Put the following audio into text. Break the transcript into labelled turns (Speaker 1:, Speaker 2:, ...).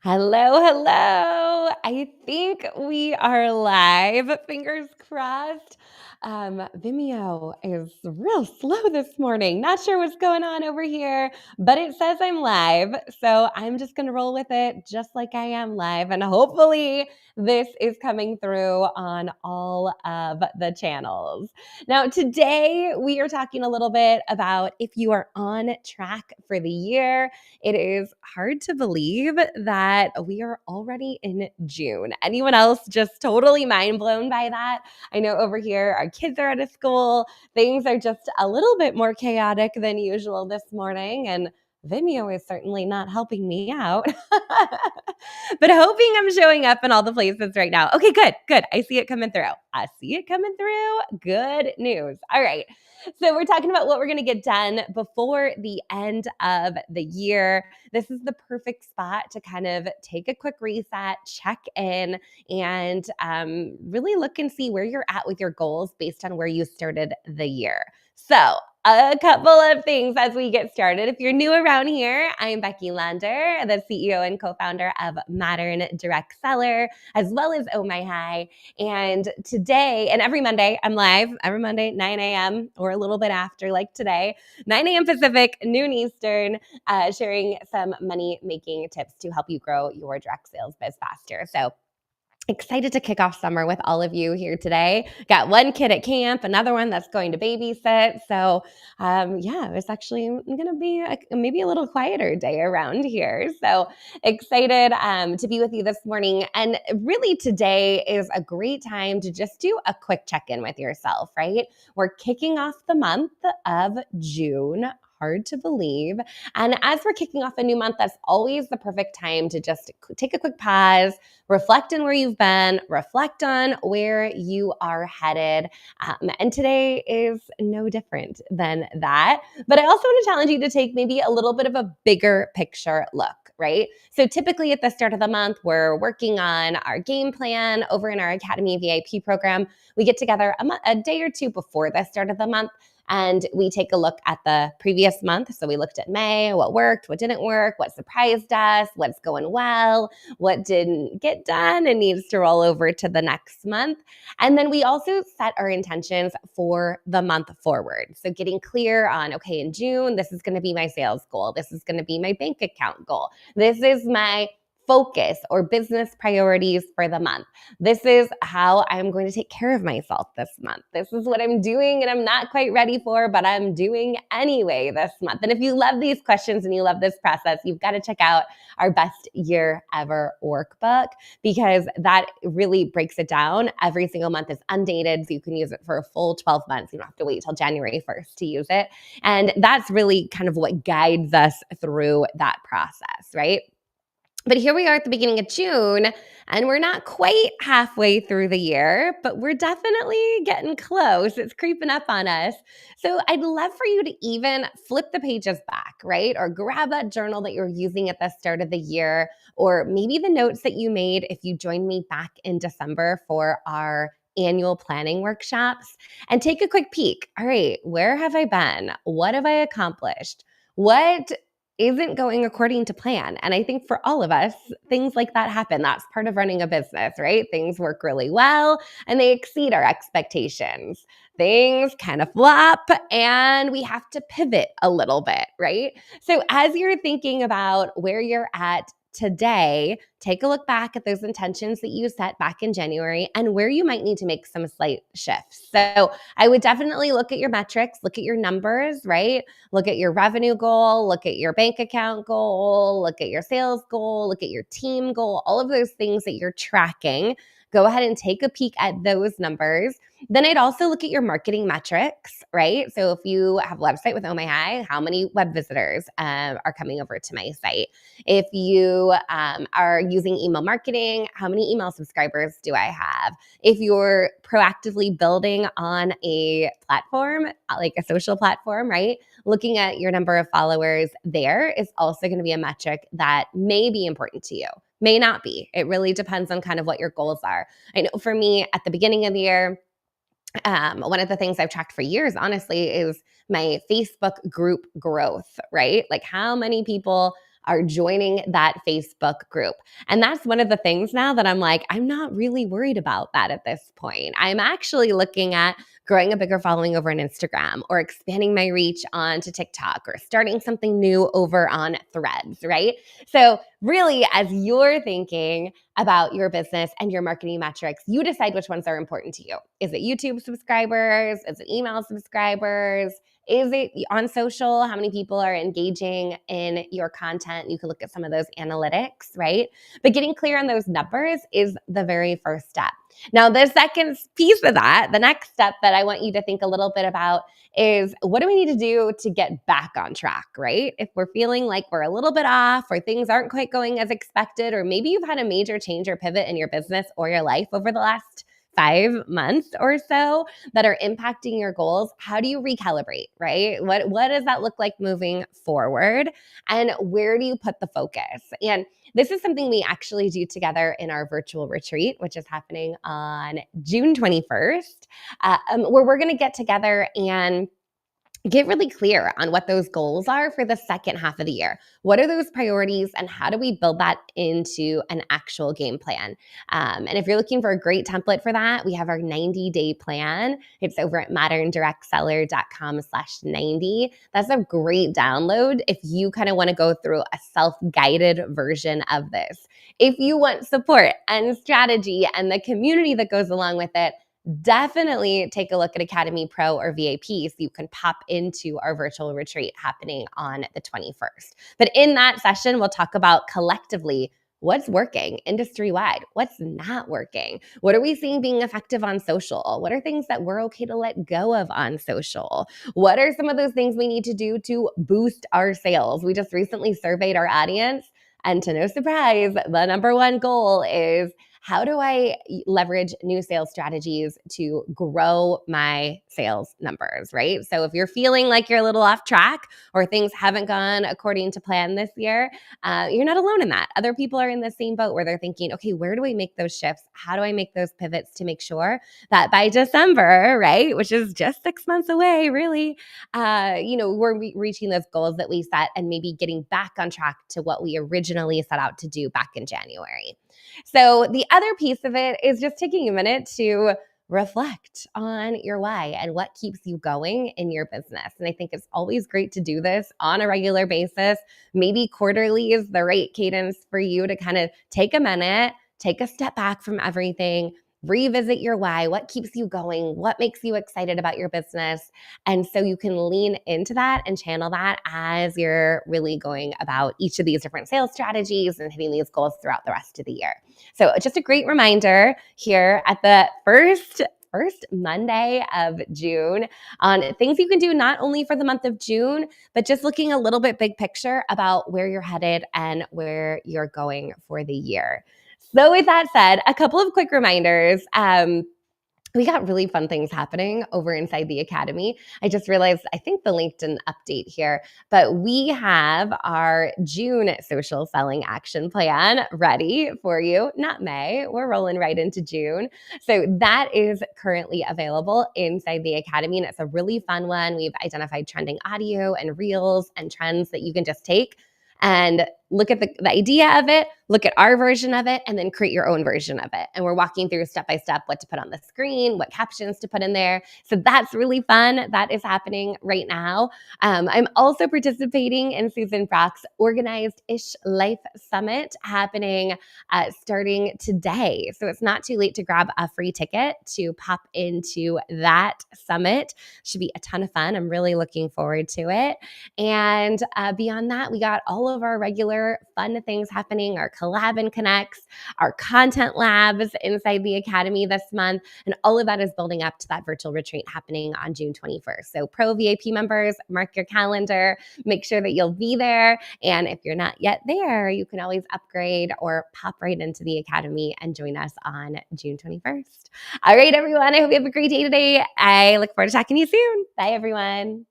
Speaker 1: Hello, hello. I think we are live. Fingers crossed. Vimeo is real slow this morning. Not sure what's going on over here, but it says I'm live. So I'm just going to roll with it just like I am live. And hopefully this is coming through on all of the channels. Now, today we are talking a little bit about if you are on track for the year. It is hard to believe that we are already in June. Anyone else just totally mind blown by that? I know over here our kids are out of school. Things are just a little bit more chaotic than usual this morning, and Vimeo is certainly not helping me out. But hoping I'm showing up in all the places right now. Okay, good. I see it coming through. Good news. All right. So we're talking about what we're going to get done before the end of the year. This is the perfect spot to kind of take a quick reset, check in, and really look and see where you're at with your goals based on where you started the year. So a couple of things as we get started. If you're new around here, I'm Becky Lander, the CEO and co-founder of Modern Direct Seller, as well as Oh My High. And today, and every Monday, I'm live, every Monday, 9 a.m. or a little bit after, like today, 9 a.m. Pacific, noon Eastern, sharing some money-making tips to help you grow your direct sales biz faster. So excited to kick off summer with all of you here today. Got one kid at camp, another one that's going to babysit. So it's actually going to be maybe a little quieter day around here. So excited to be with you this morning. And really today is a great time to just do a quick check-in with yourself, right? We're kicking off the month of June. Hard to believe. And as we're kicking off a new month, that's always the perfect time to just take a quick pause, reflect on where you've been, reflect on where you are headed. And today is no different than that. But I also want to challenge you to take maybe a little bit of a bigger picture look, right? So typically at the start of the month, we're working on our game plan over in our Academy VIP program. We get together a day or two before the start of the month, and we take a look at the previous month. So we looked at May, what worked, what didn't work, what surprised us, what's going well, what didn't get done and needs to roll over to the next month. And then we also set our intentions for the month forward. So getting clear on, okay, in June, this is going to be my sales goal. This is going to be my bank account goal. This is my focus or business priorities for the month. This is how I'm going to take care of myself this month. This is what I'm doing and I'm not quite ready for, but I'm doing anyway this month. And if you love these questions and you love this process, you've got to check out our Best Year Ever workbook, because that really breaks it down. Every single month is undated, so you can use it for a full 12 months. You don't have to wait till January 1st to use it. And that's really kind of what guides us through that process, right? But here we are at the beginning of June, and we're not quite halfway through the year, but we're definitely getting close. It's creeping up on us. So I'd love for you to even flip the pages back, right? Or grab that journal that you're using at the start of the year, or maybe the notes that you made if you joined me back in December for our annual planning workshops, and take a quick peek. All right, where have I been? What have I accomplished? What isn't going according to plan? And I think for all of us, things like that happen. That's part of running a business, right? Things work really well and they exceed our expectations. Things kind of flop and we have to pivot a little bit, right? So as you're thinking about where you're at today, take a look back at those intentions that you set back in January and where you might need to make some slight shifts. So I would definitely look at your metrics, look at your numbers, right? Look at your revenue goal, look at your bank account goal, look at your sales goal, look at your team goal, all of those things that you're tracking. Go ahead and take a peek at those numbers. Then I'd also look at your marketing metrics, right? So if you have a website with Oh My High, how many web visitors are coming over to my site? If you are using email marketing, how many email subscribers do I have? If you're proactively building on a platform, like a social platform, right? Looking at your number of followers there is also going to be a metric that may be important to you. May not be. It really depends on kind of what your goals are. I know for me at the beginning of the year, one of the things I've tracked for years, honestly, is my Facebook group growth, right? Like how many people are joining that Facebook group. And that's one of the things now that I'm like, I'm not really worried about that at this point. I'm actually looking at growing a bigger following over on Instagram or expanding my reach onto TikTok or starting something new over on Threads, right? So, really, as you're thinking about your business and your marketing metrics, you decide which ones are important to you. Is it YouTube subscribers? Is it email subscribers? Is it on social? How many people are engaging in your content? You can look at some of those analytics, right? But getting clear on those numbers is the very first step. Now, the second piece of that, the next step that I want you to think a little bit about is what do we need to do to get back on track, right? If we're feeling like we're a little bit off or things aren't quite going as expected, or maybe you've had a major change or pivot in your business or your life over the last 5 months or so that are impacting your goals, how do you recalibrate, right? What does that look like moving forward? And where do you put the focus? And this is something we actually do together in our virtual retreat, which is happening on June 21st, where we're going to get together and get really clear on what those goals are for the second half of the year. What are those priorities and how do we build that into an actual game plan? And if you're looking for a great template for that, we have our 90-day plan. It's over at moderndirectseller.com/90. That's a great download if you kind of want to go through a self-guided version of this. If you want support and strategy and the community that goes along with it, definitely take a look at Academy Pro or VIP so you can pop into our virtual retreat happening on the 21st. But in that session, we'll talk about collectively what's working industry-wide, what's not working, what are we seeing being effective on social, what are things that we're okay to let go of on social, what are some of those things we need to do to boost our sales. We just recently surveyed our audience, and to no surprise, the number one goal is how do I leverage new sales strategies to grow my sales numbers, right? So if you're feeling like you're a little off track or things haven't gone according to plan this year, you're not alone in that. Other people are in the same boat where they're thinking, okay, where do I make those shifts? How do I make those pivots to make sure that by December, right, which is just 6 months away, really, we're reaching those goals that we set and maybe getting back on track to what we originally set out to do back in January. So the other piece of it is just taking a minute to reflect on your why and what keeps you going in your business. And I think it's always great to do this on a regular basis. Maybe quarterly is the right cadence for you to kind of take a minute, take a step back from everything, revisit your why, what keeps you going, what makes you excited about your business. And so you can lean into that and channel that as you're really going about each of these different sales strategies and hitting these goals throughout the rest of the year. So just a great reminder here at the first Monday of June on things you can do not only for the month of June, but just looking a little bit big picture about where you're headed and where you're going for the year. So with that said, a couple of quick reminders. We got really fun things happening over inside the Academy. I just realized, I think the link didn't update here, but we have our June social selling action plan ready for you. Not May, we're rolling right into June. So that is currently available inside the Academy, and it's a really fun one. We've identified trending audio and reels and trends that you can just take and look at the idea of it, look at our version of it, and then create your own version of it. And we're walking through step by step what to put on the screen, what captions to put in there. So that's really fun. That is happening right now. I'm also participating in Susan Brock's Organized-ish Life Summit happening starting today. So it's not too late to grab a free ticket to pop into that summit. Should be a ton of fun. I'm really looking forward to it. And beyond that, we got all of our regular fun things happening, our collab and connects, our content labs inside the Academy this month, and all of that is building up to that virtual retreat happening on June 21st. So Pro VIP members, mark your calendar, make sure that you'll be there. And if you're not yet there, you can always upgrade or pop right into the Academy and join us on June 21st. All right, everyone, I hope you have a great day today. I look forward to talking to you soon. Bye, everyone.